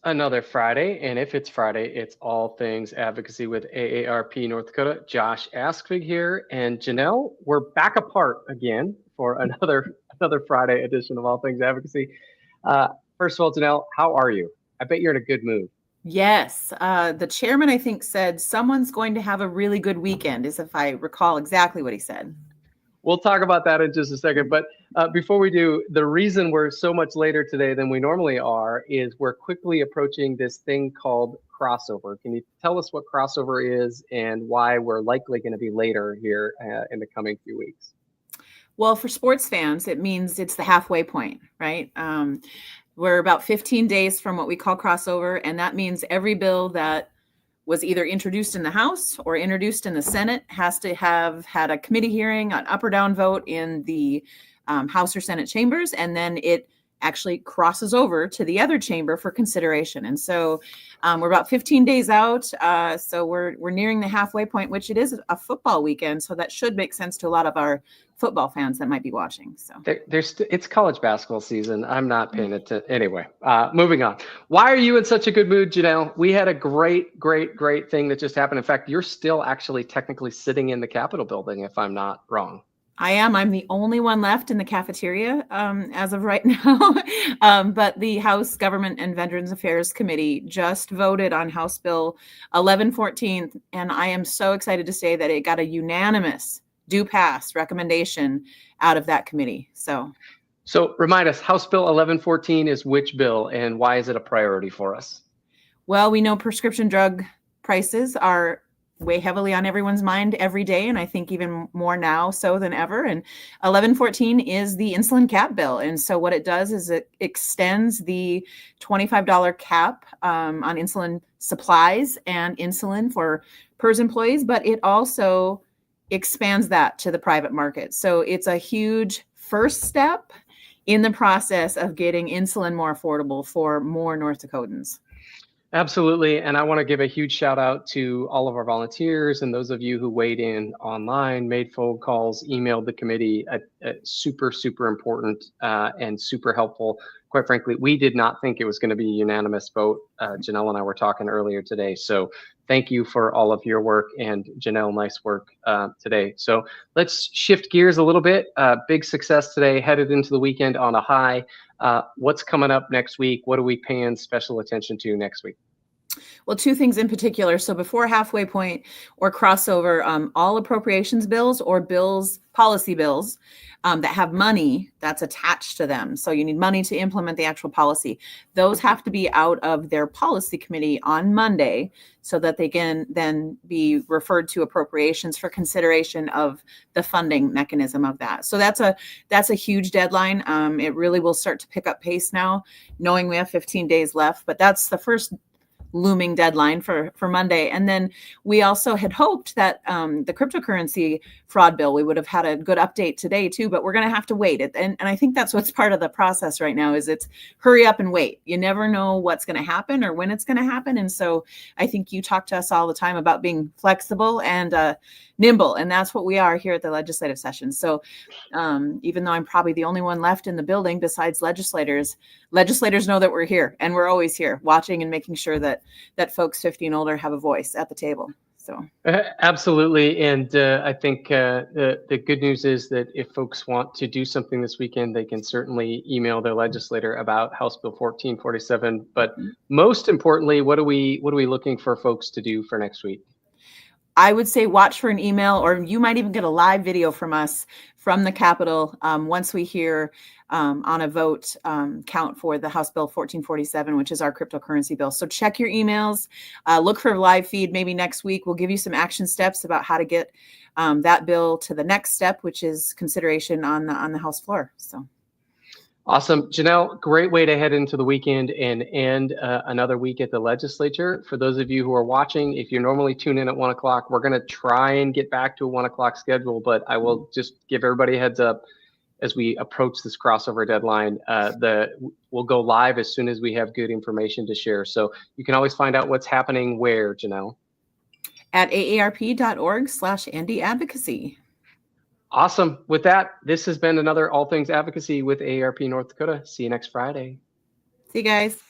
Another Friday, and if it's Friday, it's all things advocacy with AARP North Dakota. Josh Askvig here, and Janelle. We're back apart again for another Friday edition of All Things Advocacy. Uh, First of all, Janelle, how are you? I bet you're in a good mood. Yes, the chairman, I think, said someone's going to have a really good weekend, as if I recall exactly what he said. We'll talk about that in just a second. But before we do, the reason we're so much later today than we normally are is we're quickly approaching this thing called crossover. Can you tell us what crossover is and why we're likely going to be later here in the coming few weeks? Well, for sports fans, it means it's the halfway point, right? We're about 15 days from what we call crossover, and that means every bill that was either introduced in the House or introduced in the Senate has to have had a committee hearing, an up or down vote in the House or Senate chambers, and then it actually crosses over to the other chamber for consideration. And so we're about 15 days out. So we're nearing the halfway point, which it is a football weekend. So that should make sense to a lot of our football fans that might be watching. So it's college basketball season. I'm not paying attention. Anyway, moving on. Why are you in such a good mood, Janelle? We had a great thing that just happened. In fact, you're still actually technically sitting in the Capitol building, if I'm not wrong. I am. I'm the only one left in the cafeteria as of right now. But the House Government and Veterans Affairs Committee just voted on House Bill 1114. And I am so excited to say that it got a unanimous do pass recommendation out of that committee. So remind us, House Bill 1114 is which bill and why is it a priority for us? Well, we know prescription drug prices are weigh heavily on everyone's mind every day, and I think even more now so than ever. And 1114 is the insulin cap bill. And so what it does is it extends the $25 cap on insulin supplies and insulin for PERS employees, but it also expands that to the private market. So it's a huge first step in the process of getting insulin more affordable for more North Dakotans. Absolutely. And I want to give a huge shout out to all of our volunteers and those of you who weighed in online, made phone calls, emailed the committee. Super important and super helpful. Quite frankly, we did not think it was going to be a unanimous vote. Janelle and I were talking earlier today. So thank you for all of your work. And Janelle, nice work today. So let's shift gears a little bit. Big success today, headed into the weekend on a high. What's coming up next week? What are we paying special attention to next week? Well, two things in particular. So before halfway point or crossover, all appropriations bills or policy bills that have money that's attached to them. So you need money to implement the actual policy. Those have to be out of their policy committee on Monday so that they can then be referred to appropriations for consideration of the funding mechanism of that. So that's a huge deadline. It really will start to pick up pace now, knowing we have 15 days left, but that's the first looming deadline for Monday. And then we also had hoped that the cryptocurrency fraud bill, we would have had a good update today too, but we're going to have to wait. And I think that's what's part of the process right now is it's hurry up and wait. You never know what's going to happen or when it's going to happen. And so I think you talk to us all the time about being flexible and nimble. And that's what we are here at the legislative session. So even though I'm probably the only one left in the building besides legislators know that we're here and we're always here watching and making sure that folks 50 and older have a voice at the table. So absolutely. And I think the good news is that if folks want to do something this weekend, they can certainly email their legislator about House Bill 1447. But most importantly, what are we looking for folks to do for next week? I would say watch for an email, or you might even get a live video from us from the Capitol once we hear on a vote count for the House Bill 1447, which is our cryptocurrency bill. So check your emails, look for a live feed maybe next week. We'll give you some action steps about how to get that bill to the next step, which is consideration on the House floor. So. Awesome. Janelle, great way to head into the weekend and end another week at the legislature. For those of you who are watching, if you normally tune in at 1 o'clock, we're going to try and get back to a 1 o'clock schedule, but I will just give everybody a heads up as we approach this crossover deadline. We'll go live as soon as we have good information to share. So you can always find out what's happening where, Janelle? At aarp.org/Andy Advocacy. Awesome. With that, this has been another All Things Advocacy with AARP North Dakota. See you next Friday. See you guys.